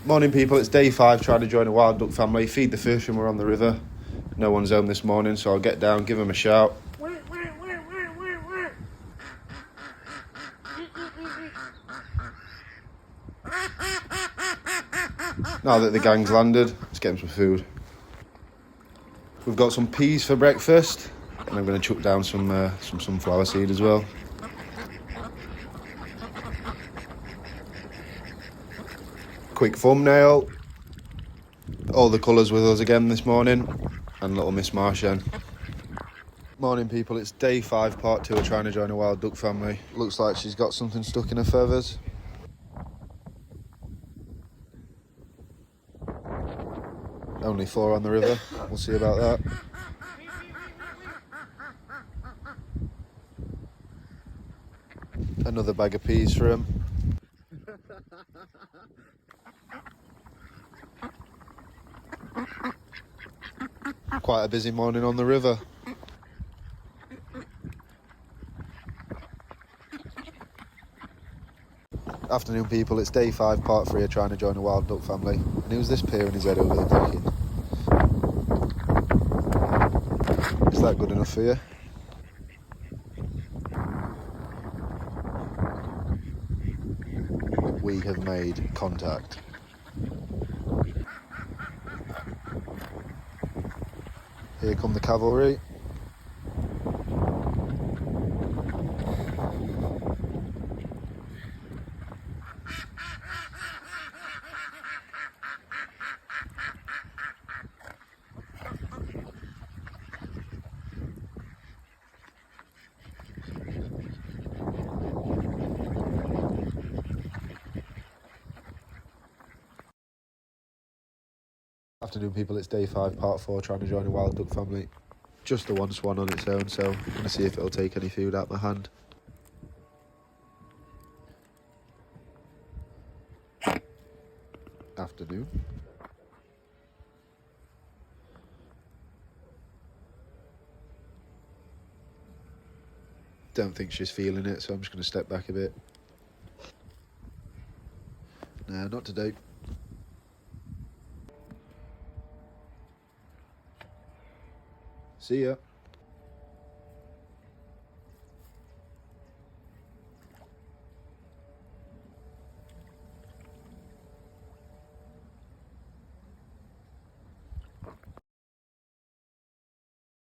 Morning people, it's day 5 trying to join a wild duck family. Feed the fish and we're on the river. No one's home this morning, so I'll get down, give them a shout. Now that the gang's landed, let's get them some food. We've got some peas for breakfast, and I'm going to chuck down some sunflower seed as well. Quick thumbnail. All the colours with us again this morning, and little Miss Martian. Morning people, it's day 5 part 2 of trying to join a wild duck family. Looks like she's got something stuck in her feathers. Only 4 on the river, we'll see about that. Another bag of peas for him. Quite a busy morning on the river. Afternoon people, it's day 5 part 3 of trying to join a wild duck family. And who's this peering his head over the decking? Is that good enough for you? We have made contact. Here come the cavalry. Afternoon people, it's day 5 part 4 trying to join a wild duck family. Just the one swan on its own, so I'm going to see if it'll take any food out of my hand. Afternoon. Don't think she's feeling it, so I'm just going to step back a bit. No, not today. See ya.